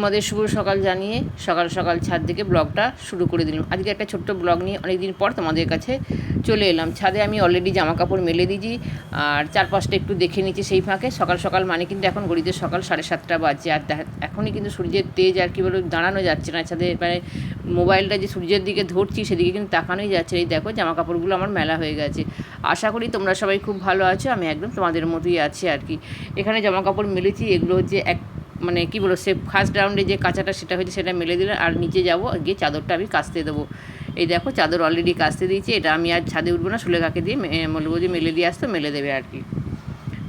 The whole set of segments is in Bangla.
তোমাদের শুভ সকাল জানিয়ে সকাল সকাল ছাদ থেকে ব্লগটা শুরু করে দিলাম। আজকে একটা ছোট্ট ব্লগ নিয়ে অনেকদিন পর তোমাদের কাছে চলে এলাম। ছাদে আমি অলরেডি জামা কাপড় মেলে দিয়েছি, আর চারপাশটা একটু দেখে নিচ্ছি। সেই ফাঁকে সকাল সকাল মানে কিন্তু এখন ঘড়িতে সকাল 7:30 বাজছে, আর এখনই কিন্তু সূর্যের তেজ আর কি বলে দাঁড়ানো যাচ্ছে না ছাদে। মানে মোবাইলটা যে সূর্যের দিকে ধরছি সেদিকে কিন্তু তাকানোই যাচ্ছে। এই দেখো জামা কাপড়গুলো আমার মেলা হয়ে গেছে। আশা করি তোমরা সবাই খুব ভালো আছো, আমি একদম তোমাদের মতোই আছি আর কি। এখানে জামা কাপড় মেলেছি, এগুলো হচ্ছে মানে কী বলো, সে ফার্স্ট রাউন্ডে যে কাঁচাটা সেটা হয়েছে, সেটা মেলে দিলাম। আর নিচে যাবো গিয়ে চাদরটা আমি কাচতে দেবো। এই দেখো চাদর অলরেডি কাচতে দিয়েছি। এটা আমি আর ছাদে উঠবো না, সুলেখাকে দিয়ে বলবো যে মেলে দিয়ে আসতো, মেলে দেবে আর কি।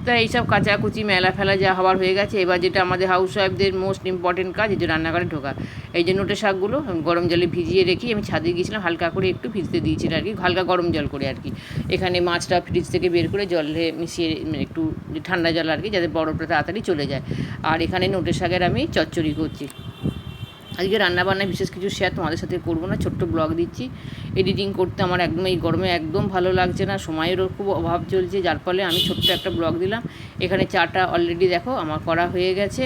তা এইসব কাচাকুচি মেলা ফেলা যা হওয়ার হয়ে গেছে। এবার যেটা আমাদের হাউস ওয়াইফদের মোস্ট ইম্পর্টেন্ট কাজ, এই যে রান্নাঘরে ঢোকা। এই যে নোটে শাকগুলো গরম জলে ভিজিয়ে রেখে আমি ছাদে গিয়েছিলাম, হালকা করে একটু ভিজতে দিয়েছিলাম আর কি, হালকা গরম জল করে আর কি। এখানে মাছটা ফ্রিজ থেকে বের করে জলে মিশিয়ে একটু ঠান্ডা জল আর কি, যাতে বরফটা তাড়াতাড়ি চলে যায়। আর এখানে নোটে শাকের আমি চচ্চড়ি করছি। আজকে রান্নাবান্নায় বিশেষ কিছু শেয়ার তোমাদের সাথে করবো না, ছোট্ট ব্লগ দিচ্ছি। এডিটিং করতে আমার একদম এই গরমে একদম ভালো লাগছে না, সময়েরও খুব অভাব চলছে, যার ফলে আমি ছোট্ট একটা ব্লগ দিলাম। এখানে চাটা অলরেডি দেখো আমার করা হয়ে গেছে।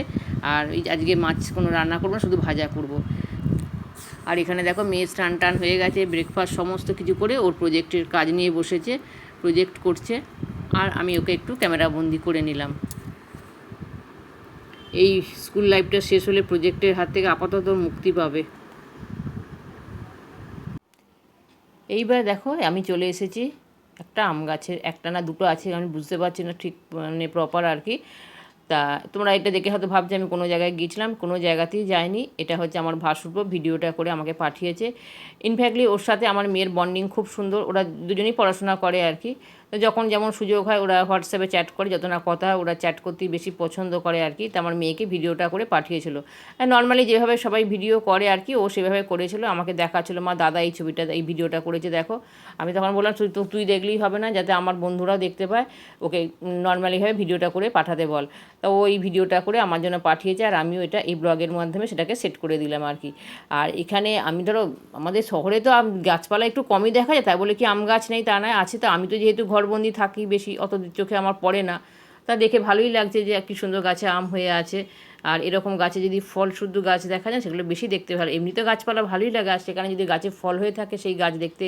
আর আজকে মাছ কোনো রান্না করবো না, শুধু ভাজা করব। আর এখানে দেখো মেয়ে স্নান টান হয়ে গেছে, ব্রেকফাস্ট সমস্ত কিছু করে ওর প্রজেক্টের কাজ নিয়ে বসেছে, প্রজেক্ট করছে। আর আমি ওকে একটু ক্যামেরা বন্দি করে নিলাম। এই স্কুল লাইফটা শেষ হলে প্রজেক্টের হাত থেকে আপাতত মুক্তি পাবে। এইবার দেখো আমি চলে এসেছি একটা আম গাছের, একটা না দুটো আছে আমি বুঝতে পারছি না ঠিক মানে প্রপার আর কি। তা তোমরা এটা দেখে হয়তো ভাবছো আমি কোনো জায়গায় গিয়েছিলাম, কোনো জায়গাতেই যাইনি। এটা হচ্ছে আমার ভাসুরপো ভিডিওটা করে আমাকে পাঠিয়েছে। ইনফ্যাক্টলি ওর সাথে আমার মেয়ের বন্ডিং খুব সুন্দর, ওরা দুজনেই পড়াশোনা করে আর কি। তো যখন যেমন সুযোগ হয় ওরা হোয়াটসঅ্যাপে চ্যাট করে, যত না কথা ওরা চ্যাট করতেই বেশি পছন্দ করে আর কি। তো আমার মেয়েকে ভিডিওটা করে পাঠিয়েছিল। নর্মালি যেভাবে সবাই ভিডিও করে আর কি, ও সেভাবে করেছিল, আমাকে দেখাচ্ছিলো, মা দাদা এই ছবিটা এই ভিডিওটা করেছে দেখো। আমি তখন বললাম তুই দেখলেই হবে না, যাতে আমার বন্ধুরাও দেখতে পায়, ওকে নর্মালিভাবে ভিডিওটা করে পাঠাতে বল। তা ও এই ভিডিওটা করে আমার জন্য পাঠিয়েছে, আর আমিও এটা এই ব্লগের মাধ্যমে সেটাকে সেট করে দিলাম আর কি। আর এখানে আমি ধরো আমাদের শহরে তো গাছপালা একটু কমই দেখা যায়, তাই বলে কি আম গাছ নেই তা নয়, আছে। তো আমি তো যেহেতু ঘরবন্দি থাকি, বেশি অত চোখে আমার পড়ে না। তা দেখে ভালোই লাগছে যে কি সুন্দর গাছে আম হয়ে আছে। আর এরকম গাছে যদি ফল শুদ্ধ গাছ দেখা যায় সেগুলো বেশি দেখতে ভালো। এমনিতে গাছপালা ভালোই লাগে, আর সেখানে যদি গাছে ফল হয়ে থাকে সেই গাছ দেখতে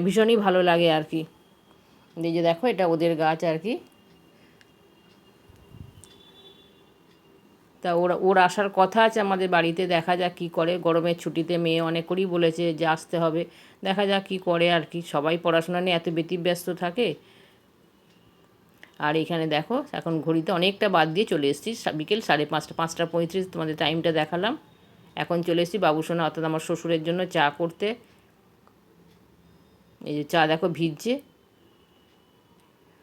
ভীষণই ভালো লাগে আর কি। এই যে দেখো এটা ওদের গাছ আর কি। তা ওর আসার কথা আছে আমাদের বাড়িতে, দেখা যাক কী করে। গরমের ছুটিতে মেয়ে অনেক করেই বলেছে যে আসতে হবে, দেখা যাক কী করে আর কি। সবাই পড়াশোনা নিয়ে এত ব্যতিব্যস্ত থাকে। আর এখানে দেখো এখন ঘড়িতে অনেকটা বাদ দিয়ে চলে এসেছি, বিকেল 5:30, 5:35 তোমাদের টাইমটা দেখালাম। এখন চলে এসেছি বাবুসোনা অর্থাৎ আমার শ্বশুরের জন্য চা করতে। এই যে চা দেখো ভিজছে।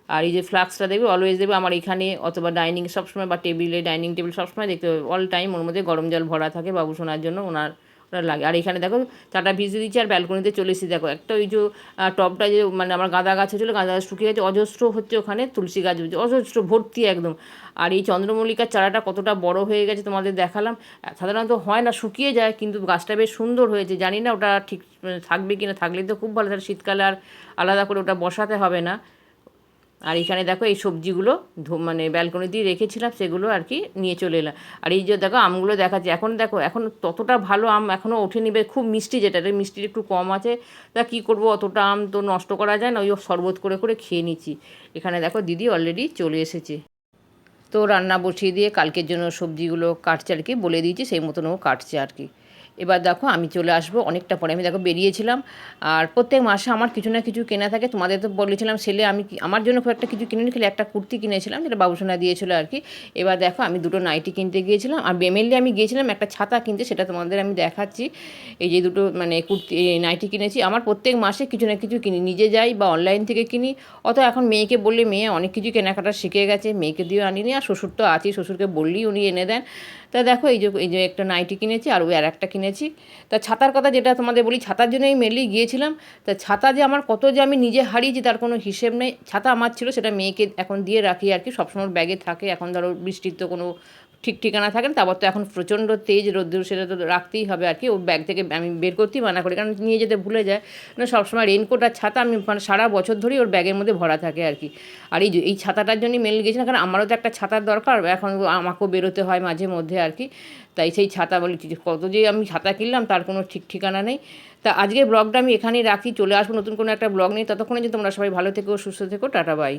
আর এই যে ফ্লাক্সটা দেখবে অলওয়েজ দেখবে আমার এখানে অথবা ডাইনিং সবসময়, বা টেবিলে ডাইনিং টেবিল সবসময় দেখতে পাবে অল টাইম ওর মধ্যে গরম জল ভরা থাকে বাবুসোনার জন্য, ওনার লাগে। আর এখানে দেখো চাটা ভিজে দিচ্ছি, আর ব্যালকনিতে চলে এসেছি। দেখো একটা ওই যে টবটা যে মানে আমার গাঁদা গাছ হচ্ছিলো, গাঁদা গাছ শুকিয়ে গেছে, অজস্র হচ্ছে ওখানে তুলসী গাছ হচ্ছে অজস্র ভর্তি একদম। আর এই চন্দ্রমল্লিকার চারাটা কতটা বড় হয়ে গেছে তোমাদের দেখালাম। সাধারণত হয় না, শুকিয়ে যায়, কিন্তু গাছটা বেশ সুন্দর হয়েছে। জানি না ওটা ঠিক থাকবে কি না, থাকলে তো খুব ভালো, তাহলে শীতকালে আর আলাদা করে ওটা বসাতে হবে না। আর এখানে দেখো এই সবজিগুলো মানে ব্যালকনিতেই রেখেছিলাম, সেগুলো আর কি নিয়ে চলে এলাম। আর এই যে দেখো আমগুলো দেখাচ্ছে, এখন দেখো এখন ততটা ভালো আম এখনও ওঠেনি, খুব মিষ্টি, যেটা মিষ্টির একটু কম আছে। তা কী করবো, অতটা আম তো নষ্ট করা যায় না, ওই শরবত করে করে খেয়ে নিচ্ছি। এখানে দেখো দিদি অলরেডি চলে এসেছে। তো রান্না বসিয়ে দিয়ে কালকের জন্য সবজিগুলো কাটছে আর কি, বলে দিয়েছি সেই মতন ও কাটছে আর কি। এবার দেখো আমি চলে আসবো অনেকটা পরে। আমি দেখো বেরিয়েছিলাম, আর প্রত্যেক মাসে আমার কিছু না কিছু কেনা থাকে। তোমাদের তো বলেছিলাম সেলে আমি আমার জন্য খুব একটা কিছু কিনে খেলে, একটা কুর্তি কিনেছিলাম যেটা বাবুসোনা দিয়েছিল আর কি। এবার দেখো আমি দুটো নাইটি কিনতে গিয়েছিলাম, আর মেনলি আমি গিয়েছিলাম একটা ছাতা কিনতে, সেটা তোমাদের আমি দেখাচ্ছি। এই যে দুটো মানে কুর্তি নাইটি কিনেছি। আমার প্রত্যেক মাসে কিছু না কিছু কিনি, নিজে যাই বা অনলাইন থেকে কিনি। অত এখন মেয়েকে বললে মেয়ে অনেক কিছু কেনাকাটা শিখে গেছে, মেয়েকে দিয়েও আনিনি। আর শ্বশুর তো আছেই, শ্বশুরকে বললেই উনি এনে দেন। তা দেখো এই যে একটা নাইটি কিনেছি, আর ওই আর একটা কিনেছি। তা ছাতার কথা যেটা তোমাদের বলি, ছাতার জন্য আমি মেনলি গিয়েছিলাম। তা ছাতা যে আমার কত যে আমি নিজে হারিয়েছি তার কোনো হিসেব নেই। ছাতা আমার ছিল, সেটা মেয়েকে এখন দিয়ে রাখি আর কি, সবসময় ব্যাগে থাকে। এখন ধরো বৃষ্টির তো কোনো ঠিক ঠিকানা থাকে না, তারপর তো এখন প্রচণ্ড তেজ রোদ্দুর, সেটা তো রাখতেই হবে আর কি। ওর ব্যাগ থেকে আমি বের করতেই মানা করি, কারণ নিয়ে যেতে ভুলে যায়। মানে সবসময় রেনকোট আর ছাতা আমি মানে সারা বছর ধরেই ওর ব্যাগের মধ্যে ভরা থাকে আর কি। আর এই ছাতাটার জন্যই মেনলি গেছিলাম, কারণ আমারও তো একটা ছাতার দরকার, এখন আমাকেও বেরোতে হয় মাঝে মধ্যে আর কি। তাই সেই ছাতা বলি, কত যে আমি ছাতা কিনলাম তার কোনো ঠিক ঠিকানা নেই। তা আজকের ব্লগটা আমি এখানেই রাখি, চলে আসবো নতুন কোনো একটা ব্লগ নিয়ে। ততক্ষণে যে তোমরা সবাই ভালো থেকো, সুস্থ থেকো, টাটা বাই।